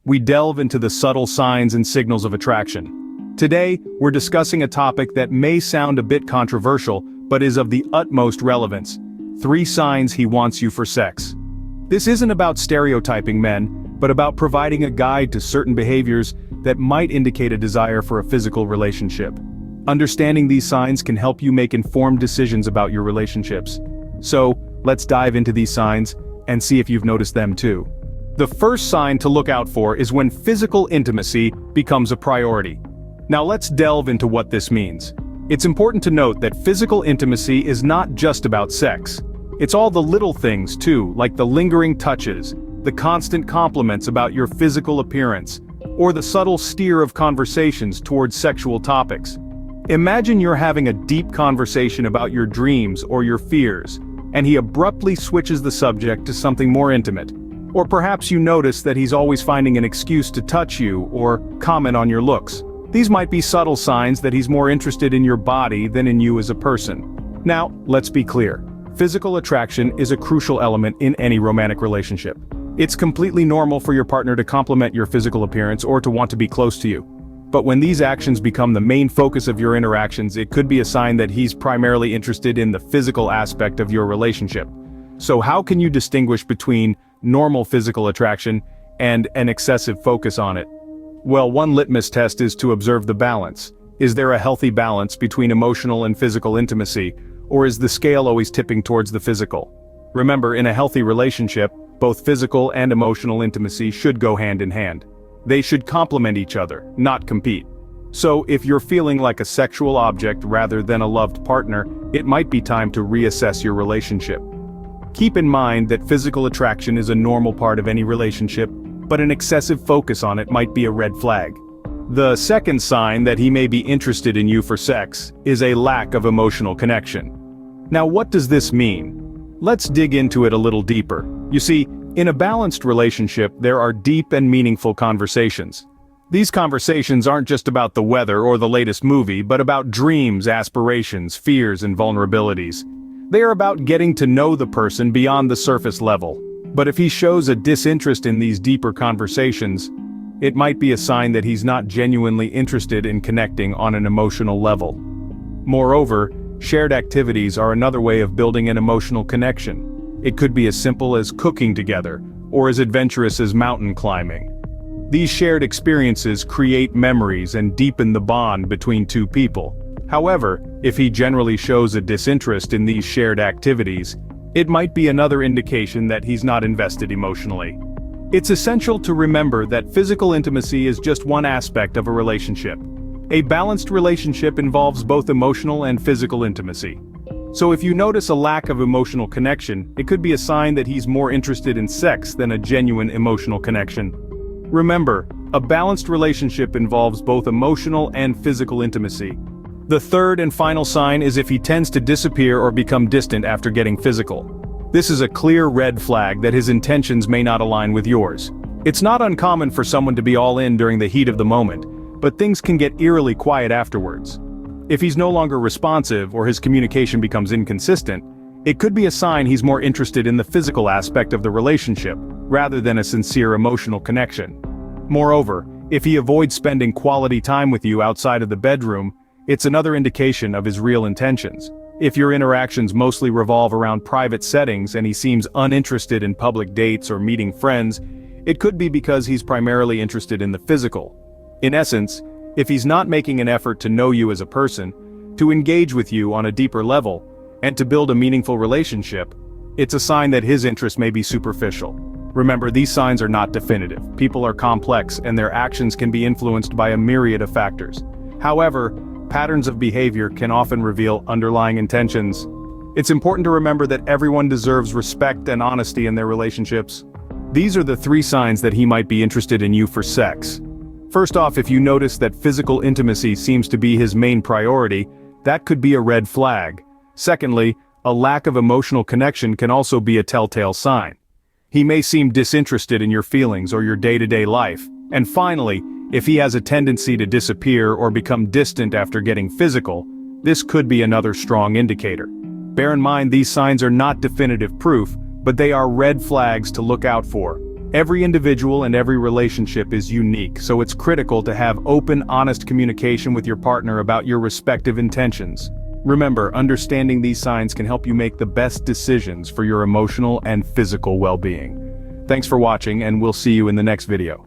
we delve into the subtle signs and signals of attraction. Today, we're discussing a topic that may sound a bit controversial, but is of the utmost relevance. 3 signs he wants you for sex. This isn't about stereotyping men, but about providing a guide to certain behaviors that might indicate a desire for a physical relationship. Understanding these signs can help you make informed decisions about your relationships. So, let's dive into these signs and see if you've noticed them too. The first sign to look out for is when physical intimacy becomes a priority. Now let's delve into what this means. It's important to note that physical intimacy is not just about sex. It's all the little things too, like the lingering touches, the constant compliments about your physical appearance, or the subtle steer of conversations towards sexual topics. Imagine you're having a deep conversation about your dreams or your fears, and he abruptly switches the subject to something more intimate. Or perhaps you notice that he's always finding an excuse to touch you or comment on your looks. These might be subtle signs that he's more interested in your body than in you as a person. Now, let's be clear. Physical attraction is a crucial element in any romantic relationship. It's completely normal for your partner to compliment your physical appearance or to want to be close to you. But when these actions become the main focus of your interactions, it could be a sign that he's primarily interested in the physical aspect of your relationship. So how can you distinguish between normal physical attraction and an excessive focus on it? Well, one litmus test is to observe the balance. Is there a healthy balance between emotional and physical intimacy, or is the scale always tipping towards the physical? Remember, in a healthy relationship, both physical and emotional intimacy should go hand in hand. They should complement each other, not compete. So, if you're feeling like a sexual object rather than a loved partner, it might be time to reassess your relationship. Keep in mind that physical attraction is a normal part of any relationship, but an excessive focus on it might be a red flag. The second sign that he may be interested in you for sex is a lack of emotional connection. Now, what does this mean? Let's dig into it a little deeper. You see, in a balanced relationship, there are deep and meaningful conversations. These conversations aren't just about the weather or the latest movie, but about dreams, aspirations, fears, and vulnerabilities. They are about getting to know the person beyond the surface level. But if he shows a disinterest in these deeper conversations, it might be a sign that he's not genuinely interested in connecting on an emotional level. Moreover, shared activities are another way of building an emotional connection. It could be as simple as cooking together, or as adventurous as mountain climbing. These shared experiences create memories and deepen the bond between two people. However, if he generally shows a disinterest in these shared activities, it might be another indication that he's not invested emotionally. It's essential to remember that physical intimacy is just one aspect of a relationship. A balanced relationship involves both emotional and physical intimacy. So if you notice a lack of emotional connection, it could be a sign that he's more interested in sex than a genuine emotional connection. Remember, a balanced relationship involves both emotional and physical intimacy. The third and final sign is if he tends to disappear or become distant after getting physical. This is a clear red flag that his intentions may not align with yours. It's not uncommon for someone to be all in during the heat of the moment, but things can get eerily quiet afterwards. If he's no longer responsive or his communication becomes inconsistent, it could be a sign he's more interested in the physical aspect of the relationship, rather than a sincere emotional connection. Moreover, if he avoids spending quality time with you outside of the bedroom, it's another indication of his real intentions. If your interactions mostly revolve around private settings and he seems uninterested in public dates or meeting friends, it could be because he's primarily interested in the physical. In essence, if he's not making an effort to know you as a person, to engage with you on a deeper level, and to build a meaningful relationship, it's a sign that his interest may be superficial. Remember, these signs are not definitive. People are complex and their actions can be influenced by a myriad of factors. However, patterns of behavior can often reveal underlying intentions. It's important to remember that everyone deserves respect and honesty in their relationships. These are the 3 signs that he might be interested in you for sex. First off, if you notice that physical intimacy seems to be his main priority, that could be a red flag. Secondly, a lack of emotional connection can also be a telltale sign. He may seem disinterested in your feelings or your day-to-day life. And finally, if he has a tendency to disappear or become distant after getting physical, this could be another strong indicator. Bear in mind, these signs are not definitive proof, but they are red flags to look out for. Every individual and every relationship is unique, so it's critical to have open, honest communication with your partner about your respective intentions. Remember, understanding these signs can help you make the best decisions for your emotional and physical well-being. Thanks for watching, and we'll see you in the next video.